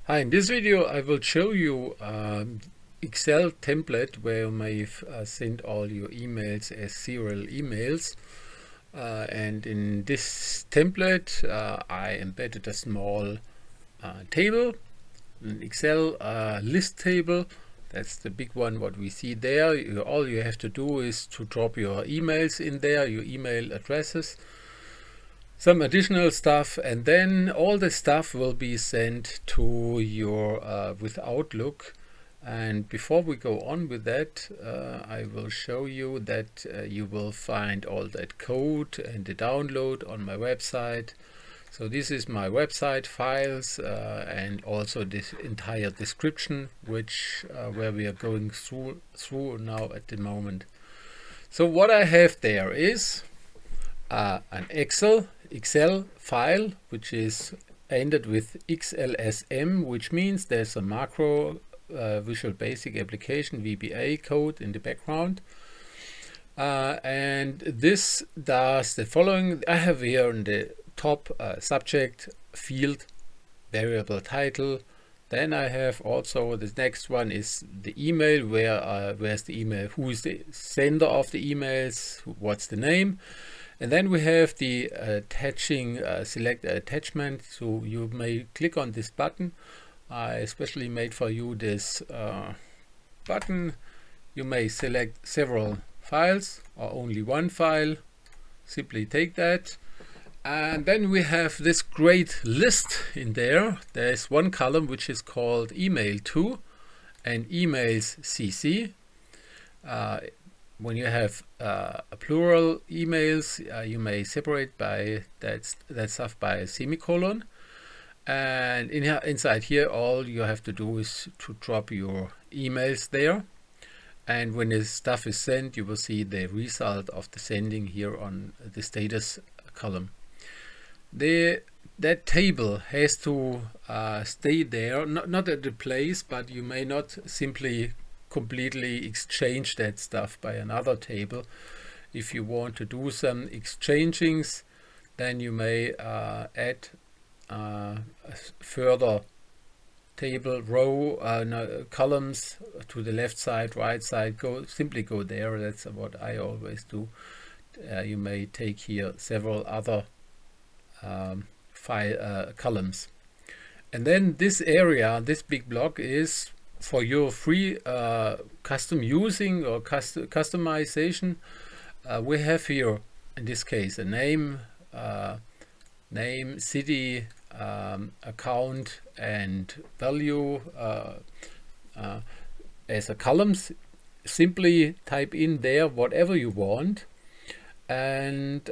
Hi, in this video I will show you Excel template where you may send all your emails as serial emails. And in this template I embedded a small table, an Excel list table. That's the big one what we see there. All you have to do is to drop your emails in there, your email addresses, some additional stuff, and then all the stuff will be sent to your with Outlook. And before we go on with that, I will show you that you will find all that code and the download on my website. So this is my website files and also this entire description, which where we are going through now at the moment. So what I have there is an Excel file, which is ended with XLSM, which means there's a macro Visual Basic Application VBA code in the background, and this does the following. I have here on the top subject, field, variable title. Then I have also the next one is the email, where's the email, who is the sender of the emails, what's the name. And then we have the attaching, select attachment. So you may click on this button. I especially made for you this button. You may select several files or only one file. Simply take that. And then we have this great list in there. There's one column which is called email to and emails CC. When you have a plural emails, you may separate by that stuff by a semicolon. And inside here, all you have to do is to drop your emails there. And when the stuff is sent, you will see the result of the sending here on the status column. That table has to stay there, not at the place, but you may not simply completely exchange that stuff by another table. If you want to do some exchangings, then you may add a further table row, columns to the left side, right side. Simply go there. That's what I always do. You may take here several other columns, and then this area, this big block, is for your free custom using or customization. We have here in this case a name, city, account, and value as a columns. Simply type in there whatever you want, and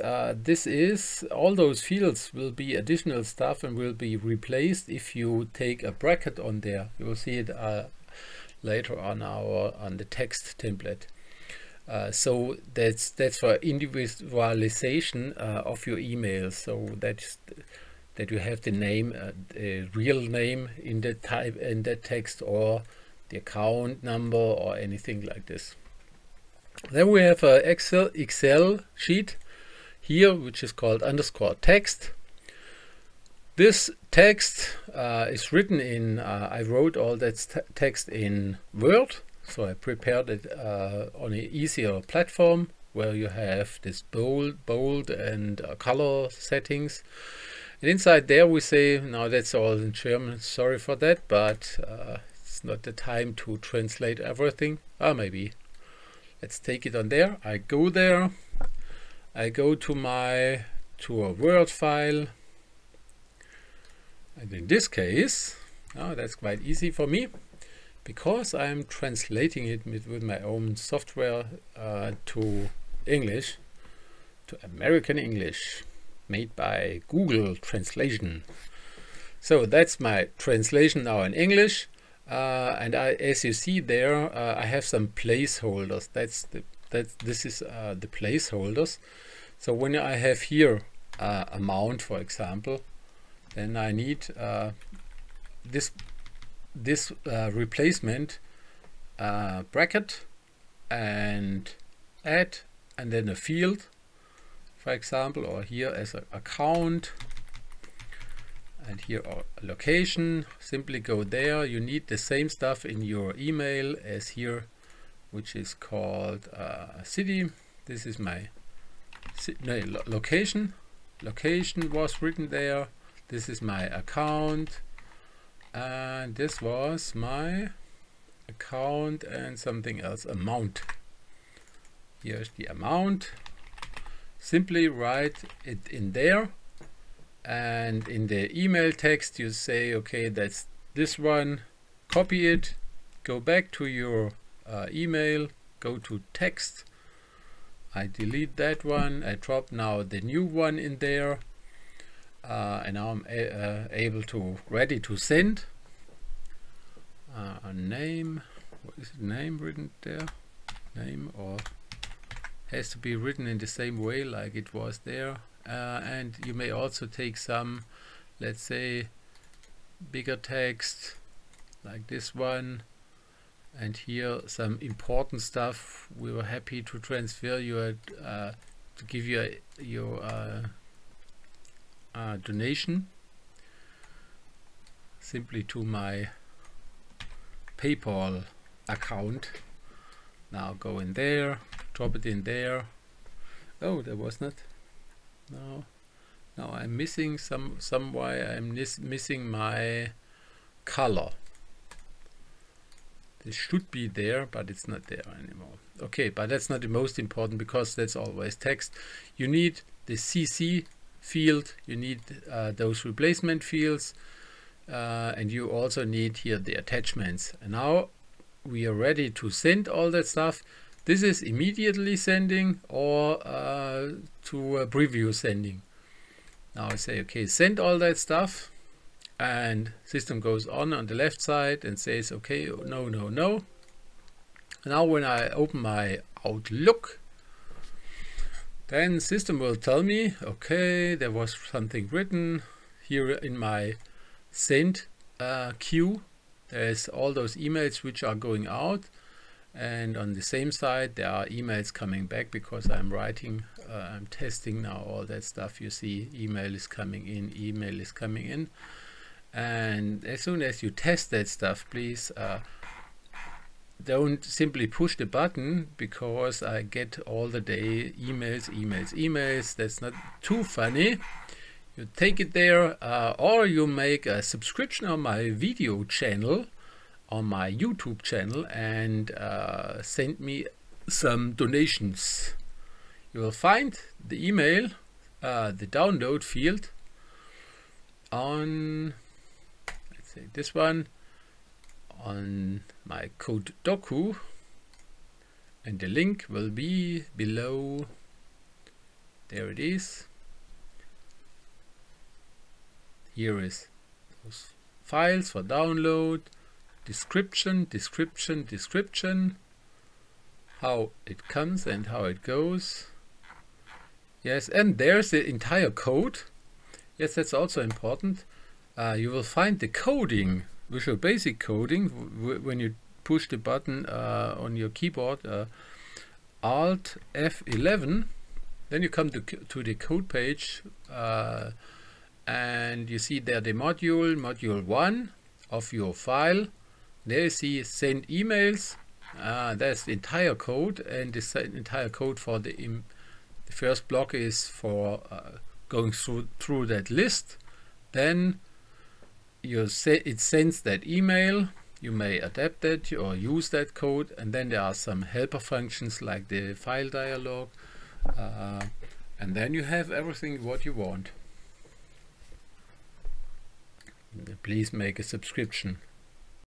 this is all those fields will be additional stuff and will be replaced if you take a bracket on there. You will see it later on the text template. So that's for individualization of your email. So that you have the name, the real name in the type in the text, or the account number or anything like this. Then we have a Excel sheet here, which is called _text. This text is written in, I wrote all that text in Word, so I prepared it on an easier platform where you have this bold and color settings. And inside there we say, now that's all in German, sorry for that, but it's not the time to translate everything. Maybe. Let's take it on there. I go there. I go to a Word file. And in this case, that's quite easy for me because I'm translating it with my own software to English, to American English, made by Google Translation. So that's my translation now in English. And as you see there, I have some placeholders. This is the placeholders. So when I have here amount, for example, then I need this replacement bracket and add, and then a field, for example, or here as an account, and here are location. Simply go there. You need the same stuff in your email as here, which is called city. This is my location. Location was written there. This is my account, and this was my account and something else, amount. Here's the amount. Simply write it in there, and in the email text you say, okay, that's this one. Copy it, go back to your email, go to text. I delete that one. I drop now the new one in there, and now I'm able to ready to send. A name. What is the name written there? Name, or has to be written in the same way like it was there. And you may also take some, let's say, bigger text like this one, and here some important stuff. We were happy to transfer your to give you your donation simply to my PayPal account. Now go in there, drop it in there. Oh, there was not. No, now I'm missing why I'm missing my color. This should be there, but it's not there anymore. Okay, but that's not the most important, because that's always text. You need the CC field, you need those replacement fields, and you also need here the attachments. And now we are ready to send all that stuff. This is immediately sending, or to a preview sending. Now I say, okay, send all that stuff, and system goes on the left side and says, okay, no, no, no. Now when I open my Outlook, then system will tell me, okay, there was something written here in my send queue. There's all those emails which are going out, and on the same side there are emails coming back, because I'm writing, I'm testing now all that stuff. You see, email is coming in, email is coming in. And as soon as you test that stuff, please don't simply push the button, because I get all the day emails. That's not too funny. You take it there, or you make a subscription on my video channel, on my YouTube channel, and send me some donations. You will find the email, the download field on, let's say this one, on my Code Doku, and the link will be below. There it is. Here is those files for download, description, how it comes and how it goes. Yes, and there's the entire code. Yes, that's also important. You will find the coding, Visual Basic coding, when you push the button on your keyboard, Alt F11. Then you come to the code page, and you see there the module 1 of your file. There you see send emails. That's the entire code, and this entire code for the first block is for going through that list. Then it sends that email. You may adapt it or use that code, and then there are some helper functions like the file dialog, and then you have everything what you want. Please make a subscription.